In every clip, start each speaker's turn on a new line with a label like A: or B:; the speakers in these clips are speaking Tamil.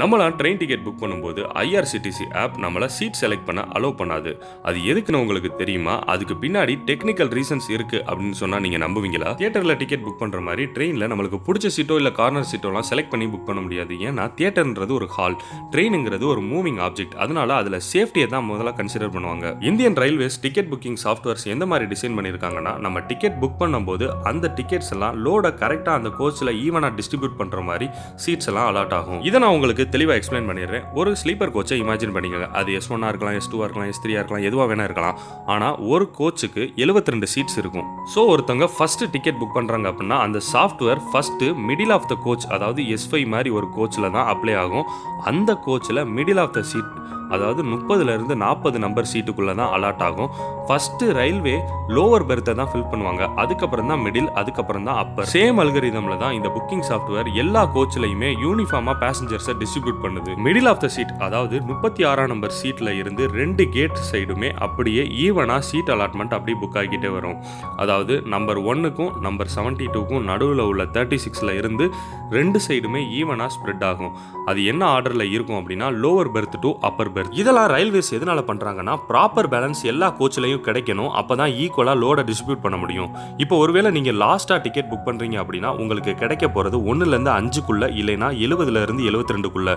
A: நம்மளாம் ட்ரெயின் டிக்கெட் புக் பண்ணும்போது IRCTC ஆப் நம்மளை சீட் செலக்ட் பண்ண அலோவ் பண்ணாது. அது எதுக்குன்னு உங்களுக்கு தெரியுமா? அதுக்கு பின்னாடி டெக்னிக்கல் ரீசன்ஸ் இருக்கு அப்படின்னு சொன்னா நீங்க நம்புவீங்களா? தியேட்டர்ல டிக்கெட் புக் பண்ற மாதிரி ட்ரெயின்ல நம்மளுக்கு பிடிச்ச சீட்டோ இல்ல கார்னர் சீட்டோலாம் செலக்ட் பண்ணி புக் பண்ண முடியாது. ஏன்னா தியேட்டர்ன்றது ஒரு ஹால், ட்ரெயினுங்கிறது ஒரு மூவிங் ஆப்ஜெக்ட். அதனால அதுல சேஃப்டியை தான் முதல்ல கன்சிடர் பண்ணுவாங்க. Indian railways ticket booking softwares எந்த மாதிரி டிசைன் பண்ணிருக்காங்கன்னா, நம்ம டிக்கெட் புக் பண்ணும்போது அந்த டிக்கெட்ஸ் எல்லாம் லோட கரெக்டா அந்த கோச்ல ஈவனா டிஸ்ட்ரிபியூட் பண்ற மாதிரி சீட்ஸ் எல்லாம் அலாட் ஆகும். இதை நான் உங்களுக்கு தெளிவா எக்ஸ்பிளைன் பண்ணிடுறேன். ஒரு ஸ்லீப்பர் கோச்சை இமேஜின் பண்ணிக்கோங்க. அது S1 இருக்கலாம், S2 இருக்கலாம், S3 இருக்கலாம், எதுவா வேணா இருக்கலாம். ஆனா ஒரு கோச்சுக்கு 72 சீட்ஸ் இருக்கும். சோ ஒருத்தவங்க ஃபர்ஸ்ட் டிக்கெட் புக் பண்றாங்க அப்படின்னா அந்த software first middle of the coach, அதாவது S5 மாதிரி ஒரு கோச்ல தான் அப்ளை ஆகும். அந்த கோச்ல மிடில் ஆஃப் த சீட், அதாவது 30 இருந்து 40 நம்பர் சீட்டுக்குள்ள தான் அலாட் ஆகும். ஃபர்ஸ்ட் ரயில்வே லோவர் பெர்த்தை தான் ஃபில் பண்ணுவாங்க, அதுக்கப்புறம் தான் மிடில், அதுக்கப்புறம் தான் அப்பர். சேம் அல்கரிதம்ல தான் இந்த புக்கிங் சாஃப்ட்வேர் எல்லா கோச்லயுமே யூனிஃபார்மா பேசஞ்சர்ஸை டிஸ்ட்ரிபியூட் பண்ணுது. மிடில் ஆஃப் த சீட், அதாவது 36 நம்பர் சீட்ல இருந்து 2 கேட் சைடுமே அப்படியே ஈவனா சீட் அலாட்மெண்ட் அப்படி புக் ஆகிட்டே வரும். அதாவது நம்பர் 1க்கும் நம்பர் 72க்கும் நடுவில் உள்ள 36ல இருந்து 2 சைடுமே ஈவனா ஸ்ப்ரெட் ஆகும். அது என்ன ஆர்டர்ல இருக்கும் அப்படின்னா lower berth to upper berth. இதெல்லாம் ரயில்வேஸ் எதனால பண்றாங்கன்னா, ப்ராப்பர் பேலன்ஸ் எல்லா கோச்லயும் கிடைக்கணும். அப்பதான் ஈக்குவலா லோட டிஸ்ட்ரிபியூட் பண்ண முடியும். இப்போ ஒருவேளை நீங்க லாஸ்டா டிக்கெட் புக் பண்றீங்க அப்படின்னா உங்களுக்கு கிடைக்க போறது 1ல இருந்து 5க்குள்ள, இல்லைன்னா 70ல இருந்து 72க்குள்ள.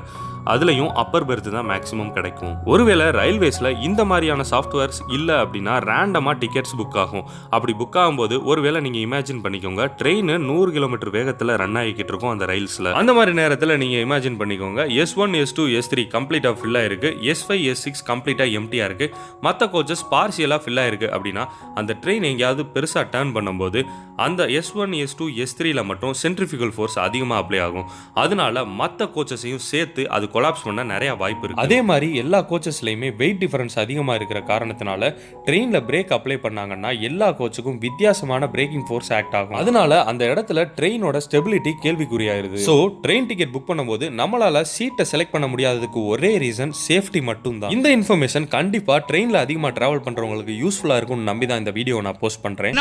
A: அதுலயும் அப்பர் பெர்த் தான் மேக்ஸிமம் கிடைக்கும். ஒருவேளை ரயில்வேஸ்ல இந்த மாதிரியான சாஃப்ட்வேர்ஸ் இல்ல அப்படின்னா ரேண்டமா டிக்கெட்ஸ் புக் ஆகும். அப்படி புக் ஆகும்போது ஒருவேளை நீங்க இமேஜின் பண்ணிக்கோங்க, ட்ரெயின் 100 கிலோமீட்டர் வேகத்துல ரன் ஆகிக்கிட்டு இருக்கும் அந்த ரயில்ஸ்ல. அந்த மாதிரி நேரத்துல நீங்க இமேஜின் பண்ணிக்கோங்க, S1, S2, S3 கம்ப்ளீட்டா ஃபில் ஆயிருக்கு, S5, S6 கம்ப்ளீட்டா எம்டியா இருக்கு, மற்ற கோச்சஸ் பார்சியலா ஃபில் ஆயிருக்கு அப்படின்னா அந்த ட்ரெயின் எங்கேயாவது பெருசா டர்ன் பண்ணும்போது அந்த S1, S2, S3ல மட்டும் சென்ட்ரிஃபியூகல் ஃபோர்ஸ் அதிகமாக அப்ளை ஆகும். அதனால மற்ற கோச்சஸையும் சேர்த்து அது கொலாப்ஸ் பண்ண நிறைய வாய்ப்பு இருக்கு. அதே மாதிரி எல்லா கோச்சஸ்லையுமே வெயிட் டிஃபரன்ஸ் அதிகமாக இருக்கிற காரணத்தினால ட்ரெயின்ல பிரேக் அப்ளை பண்ணாங்கன்னா எல்லா கோச்சுக்கும் வித்தியாசமான பிரேக்கிங் ஃபோர்ஸ் ஆக்ட் ஆகும். அதனால அந்த இடத்துல ட்ரெயினோட ஸ்டெபிலிட்டி கேள்விக்குறியாயிருது. ஸோ ட்ரெயின் டிக்கெட் புக் பண்ணும்போது நம்மளால சீட்டை செலக்ட் பண்ண முடியாததுக்கு ஒரே ரீசன் சேஃப்டி மட்டும் தான். இந்த இன்ஃபர்மேஷன் கண்டிப்பா ட்ரெயின்ல அதிகமாக டிராவல் பண்றவங்களுக்கு யூஸ்ஃபுல்லா இருக்கும்னு நம்பி தான் இந்த வீடியோ நான் போஸ்ட் பண்றேன்.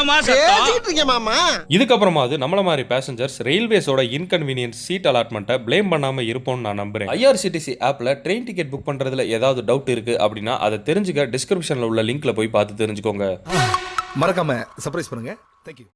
A: இதுக்கப்புறமாவது நம்மள மாதிரி பேசஞ்சர்ஸ் ரயில்வேஸோட இன்கன்வீனியன்ஸ் சீட் அலாட்மெண்ட்டை பிளேம் பண்ணாம இருப்போம்னு நான் நம்புறேன். IRCTC ஆப்ல ட்ரெயின் டிக்கெட் புக் பண்றதுல ஏதாவது டவுட் இருக்கு அப்படின்னா அதை தெரிஞ்சுக்க டிஸ்கிரிப்ஷன்ல உள்ள லிங்க்ல போய் பார்த்து தெரிஞ்சுக்கோங்க.
B: மறக்காம சர்ப்ரைஸ் பண்ணுங்க. Thank you.